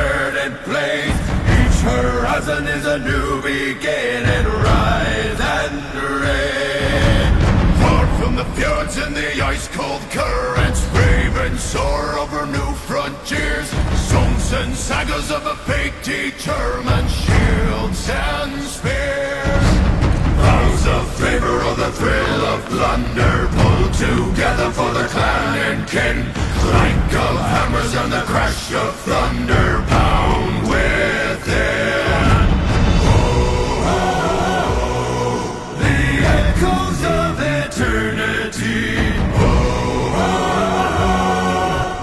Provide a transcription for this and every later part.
uncertain place. Each horizon is a new beginning. Rise and reign. Far from the fjords and the ice-cold currents, brave and soar over new frontiers. Songs and sagas of a fate determined, shields and spears. Vows of favor or the thrill of plunder, pulled together for the clan and kin. Clank of hammers and the crash of thunder pound within. Oh, the echoes of eternity. Oh,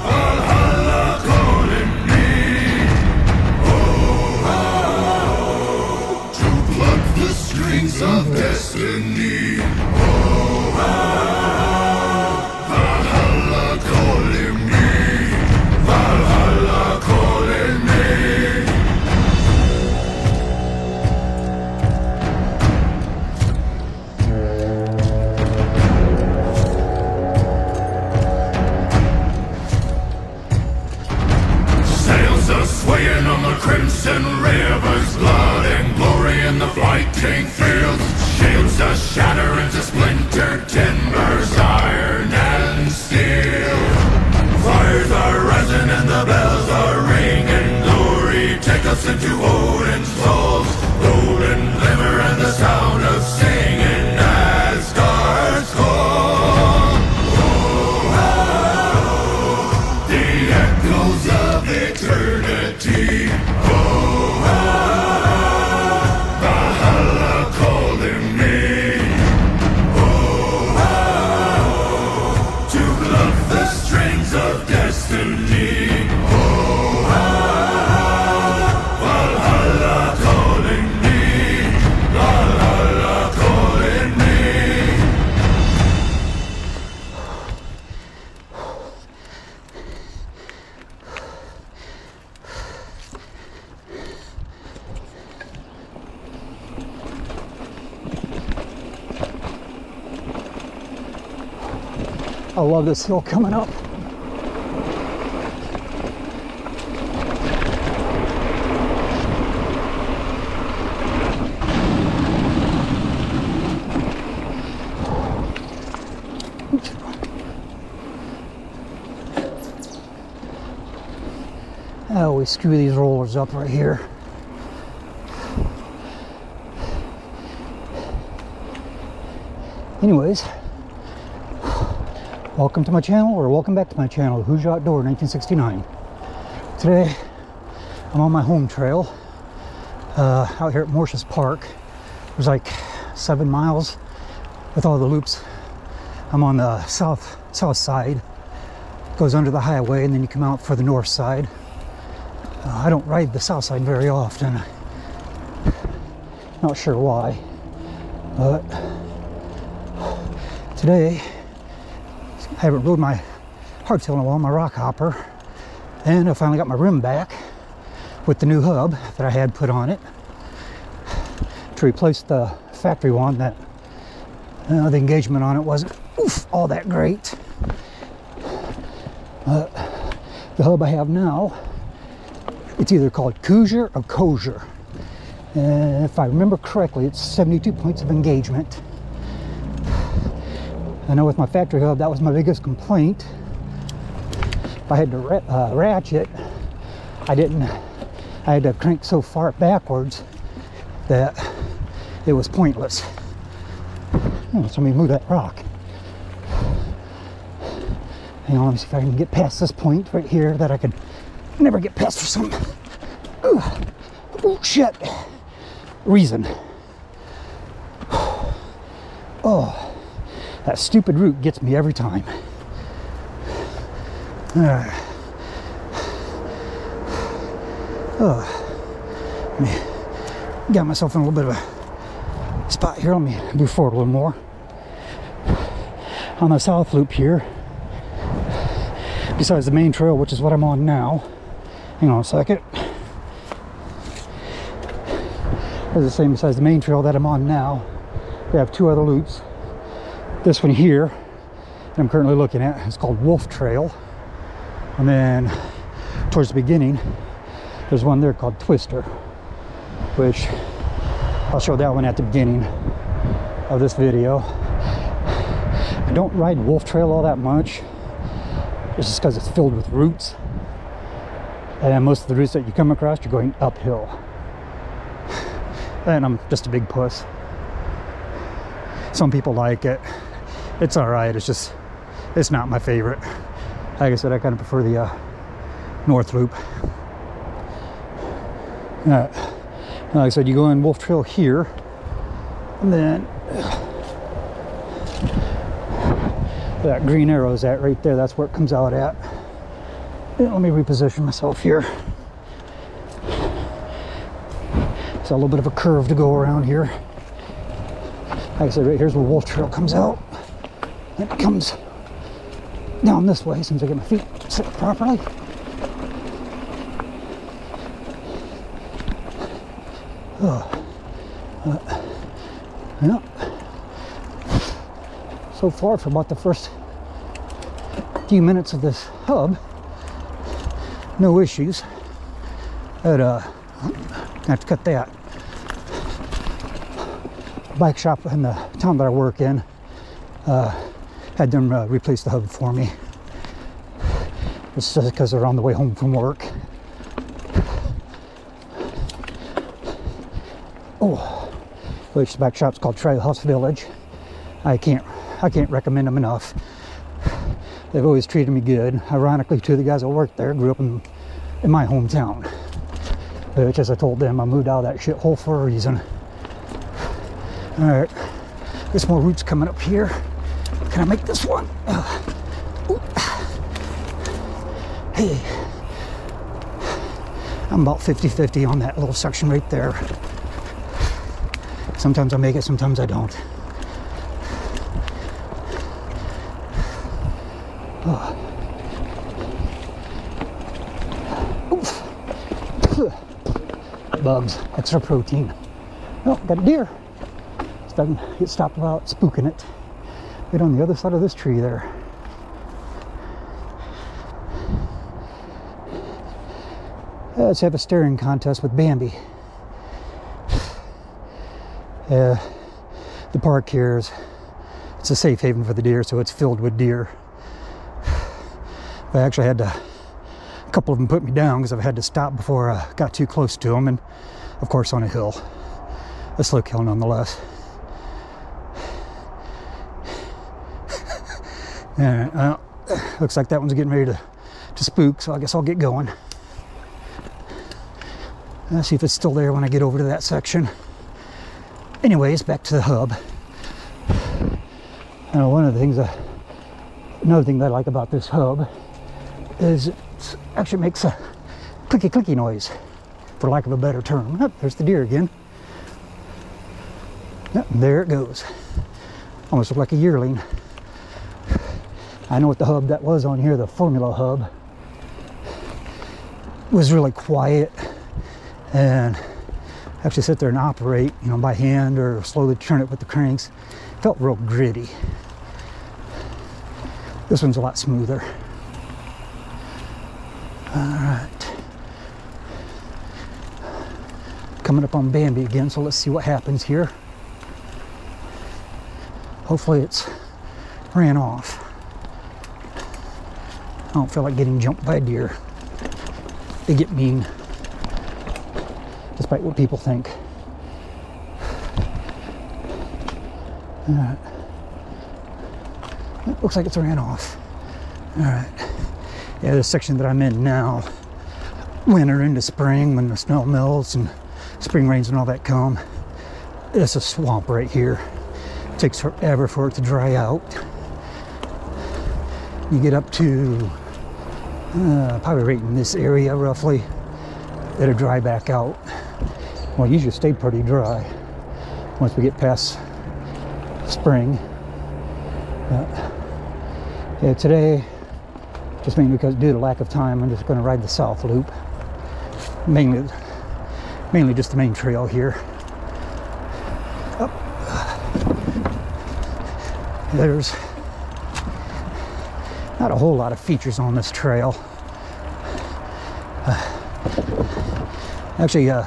Valhalla calling me. Oh, to pluck the strings of destiny. Valhalla calling me. Valhalla calling me. Sails are swaying on the crimson rivers, blood and glory in the fighting fields. Shields are shatter into splintered timbers, iron and steel. Fires are rising and the bells are ringing. Glory, take us into Odin's halls. Golden glimmer and the sound of singing. Asgard's call. Oh, the echoes of eternity. Oh, Valhalla calling me. To pluck the strings of destiny. Oh, Valhalla calling me. Valhalla calling me. I love this hill coming up. I always screw these rollers up right here. Anyways, welcome to my channel, or welcome back to my channel, Who's Your Outdoor 1969. Today, I'm on my home trail out here at Morses Park. There's like 7 miles with all the loops. I'm on the south side. Goes under the highway, and then you come out for the north side. I don't ride the south side very often. Not sure why, but today I haven't rode my hardtail in a while, my Rockhopper, and I finally got my rim back with the new hub that I had put on it to replace the factory one that the engagement on it wasn't all that great. The hub I have now, it's either called Koozer or Koozer, and if I remember correctly, it's 72 points of engagement. I know with my factory hub, that was my biggest complaint. If I had to ratchet, I had to crank so far backwards that it was pointless. Oh, so let me move that rock. Hang on, let me see if I can get past this point right here that I could never get past for some shit reason. Oh, that stupid root gets me every time. Let me got myself in a little bit of a spot here. Let me move forward a little more. On the south loop here, besides the main trail, which is what I'm on now. Hang on a second. As the same besides the main trail that I'm on now, we have 2 other loops. This one here that I'm currently looking at is called Wolf Trail, and then towards the beginning There's one there called Twister, which I'll show that one at the beginning of this video. I don't ride Wolf Trail all that much. It's just because it's filled with roots. And most of the routes that you come across, you're going uphill. And I'm just a big puss. Some people like it. It's all right. It's just, it's not my favorite. Like I said, I kind of prefer the North Loop. Like I said, you go in Wolf Trail here, and then that green arrow is at right there. That's where it comes out at. And let me reposition myself here. It's a little bit of a curve to go around here. Like I said, right here's where Wolf Trail comes out. And it comes down this way, since I get my feet set properly. Yeah. So far, for about the first few minutes of this hub, no issues. But I have to cut that. Bike shop in the town that I work in had them replace the hub for me. It's just because they're on the way home from work. Oh, which the bike shop's called Trail House Village. I can't recommend them enough. They've always treated me good. Ironically, two of the guys that worked there grew up in my hometown. Which, as I told them, I moved out of that shithole for a reason. All right, there's more roots coming up here. Can I make this one? Hey, I'm about 50-50 on that little section right there. Sometimes I make it, sometimes I don't. Bugs, extra protein. Oh, got a deer. Doesn't get stopped without spooking it. Right on the other side of this tree there. Let's have a staring contest with Bambi. The park here it's a safe haven for the deer, so it's filled with deer. I actually had a couple of them put me down because I've had to stop before I got too close to them, and of course on a hill. A slick hill nonetheless. Alright, well, looks like that one's getting ready to spook, so I guess I'll get going. Let's see if it's still there when I get over to that section. Anyways, back to the hub. Another thing that I like about this hub is it actually makes a clicky noise, for lack of a better term. Oh, there's the deer again. Yep, there it goes. Almost looked like a yearling. I know what the hub that was on here, the Formula hub, was really quiet, and actually sit there and operate, you know, by hand or slowly turn it with the cranks. Felt real gritty. This one's a lot smoother. All right. Coming up on Bambi again, so let's see what happens here. Hopefully it's ran off. I don't feel like getting jumped by a deer. They get mean, despite what people think. All right. It looks like it's ran off. All right. Yeah, this section that I'm in now, winter into spring, when the snow melts and spring rains and all that come, it's a swamp right here. It takes forever for it to dry out. You get up to probably right in this area roughly, it'll dry back out. Well, it usually stay pretty dry once we get past spring. Yeah, today, just mainly because due to lack of time, I'm just going to ride the South Loop. Mainly just the main trail here. Up. There's not a whole lot of features on this trail. Actually, I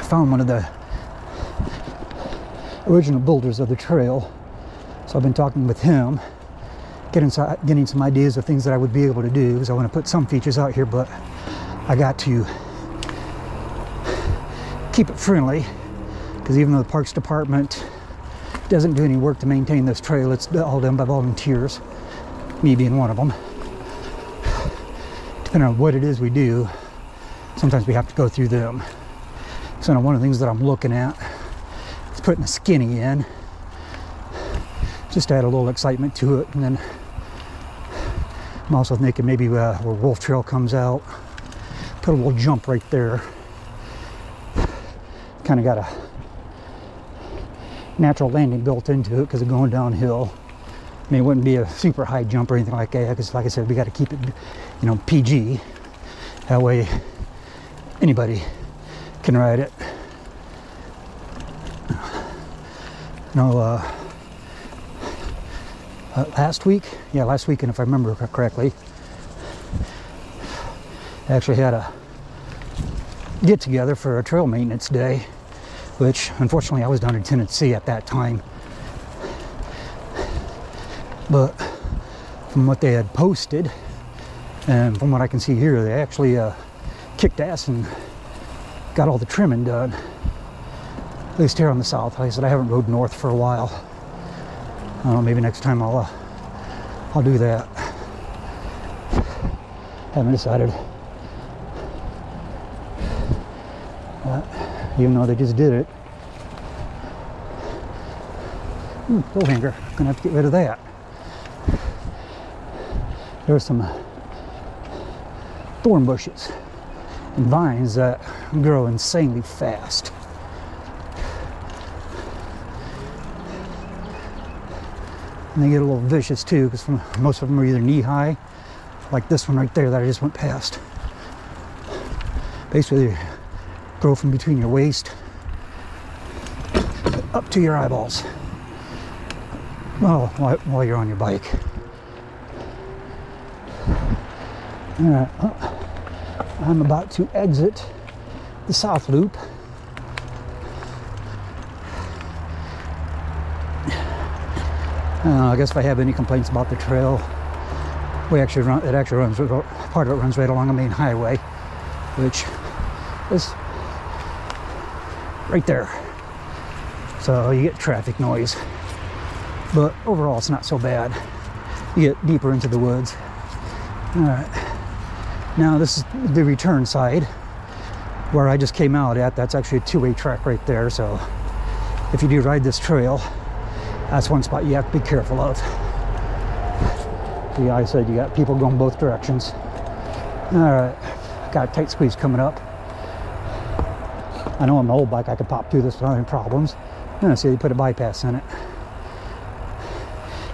found one of the original builders of the trail, so I've been talking with him, getting some ideas of things that I would be able to do, because I want to put some features out here, but I got to keep it friendly, because even though the Parks Department doesn't do any work to maintain this trail, it's all done by volunteers, me being one of them. Depending on what it is we do, sometimes we have to go through them. So one of the things that I'm looking at is putting a skinny in, just to add a little excitement to it. And then I'm also thinking maybe where Wolf Trail comes out, put a little jump right there. Kind of got a natural landing built into it because of going downhill. I mean, it wouldn't be a super high jump or anything like that, because like I said, we got to keep it, you know, PG. That way anybody can ride it. Last week, and if I remember correctly, I actually had a get together for a trail maintenance day, which unfortunately I was down in Tennessee at that time. But from what they had posted, and from what I can see here, they actually kicked ass and got all the trimming done. At least here on the south. Like I said, I haven't rode north for a while. I don't know, maybe next time I'll do that. Haven't decided. Even though they just did it. Coat hanger. Gonna have to get rid of that. There's some thorn bushes and vines that grow insanely fast. And they get a little vicious too, because most of them are either knee-high, like this one right there that I just went past. Basically, they grow from between your waist up to your eyeballs. Well, while you're on your bike. All right, I'm about to exit the south loop. I guess if I have any complaints about the trail, it actually runs, part of it runs right along the main highway, which is right there. So you get traffic noise, but overall it's not so bad. You get deeper into the woods. All right, now this is the return side where I just came out at. That's actually a two-way track right there, so if you do ride this trail, that's one spot you have to be careful of. See, I said you got people going both directions. All right, got a tight squeeze coming up. I know on my old bike I could pop through this without any problems. See, you put a bypass in it.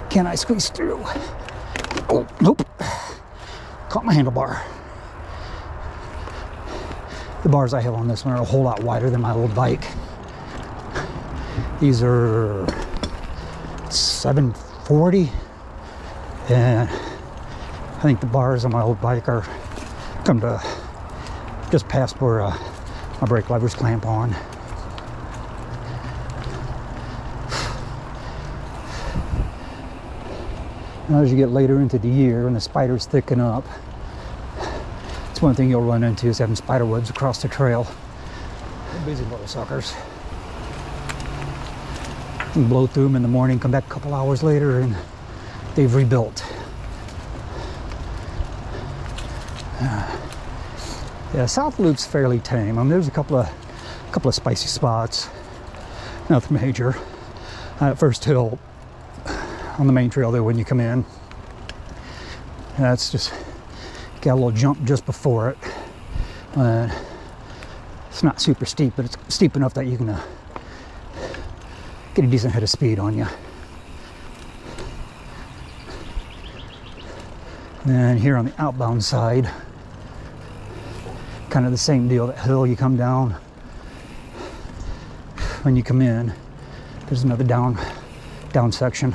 Can I squeeze through? Oh, nope. Caught my handlebar. The bars I have on this one are a whole lot wider than my old bike. These are 740, and I think the bars on my old bike are come to just past where my brake levers clamp on. Now, as you get later into the year and the spiders thicken up, it's one thing you'll run into is having spider webs across the trail. They're busy little suckers. You can blow through them in the morning, come back a couple hours later, and they've rebuilt. Yeah, South Loop's fairly tame. I mean, there's a couple of spicy spots. Nothing major. That first hill on the main trail there when you come in, that's just got a little jump just before it. It's not super steep, but it's steep enough that you can get a decent head of speed on you. And then here on the outbound side, kind of the same deal. That hill you come down, when you come in, there's another down section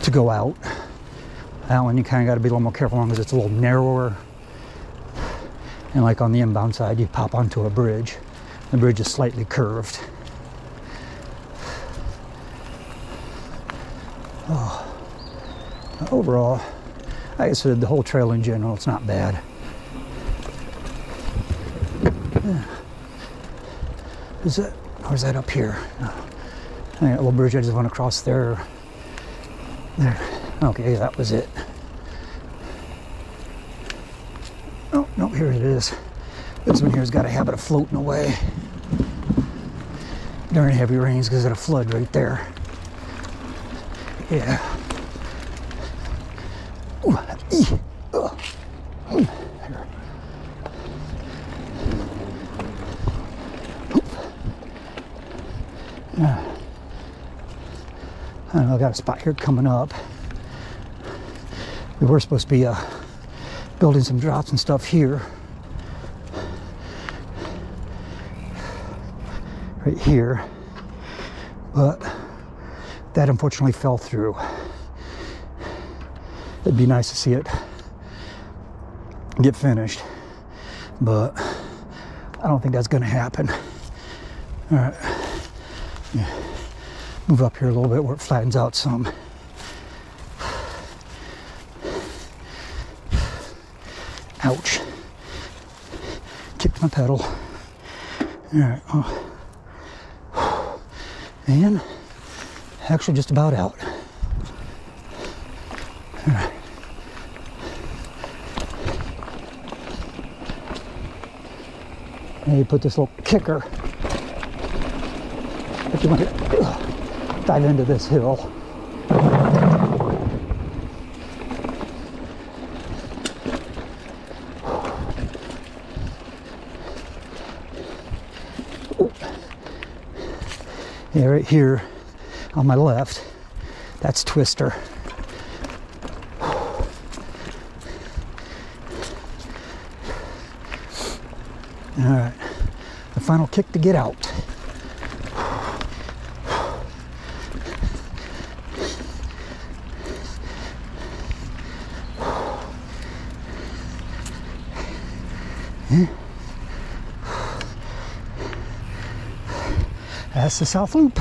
to go out. That one you kind of got to be a little more careful on because it's a little narrower. And like on the inbound side, you pop onto a bridge. The bridge is slightly curved. Oh. Overall, like I said, the whole trail in general, it's not bad. Yeah. Is that, or is that up here? No. That little bridge I just went across there. There. Okay, that was it. Oh, no, here it is. This one here's got a habit of floating away during heavy rains because of the flood right there. Yeah. Ooh, here. I don't know, I got a spot here coming up. We were supposed to be building some drops and stuff here. Right here. But that unfortunately fell through. It'd be nice to see it get finished, but I don't think that's going to happen. All right. Yeah. Move up here a little bit where it flattens out some. Ouch. Kicked my pedal. All right. Oh. And actually just about out. All right. And you put this little kicker if you want to dive into this hill. Yeah, right here on my left, that's Twister. All right, the final kick to get out. That's the South Loop.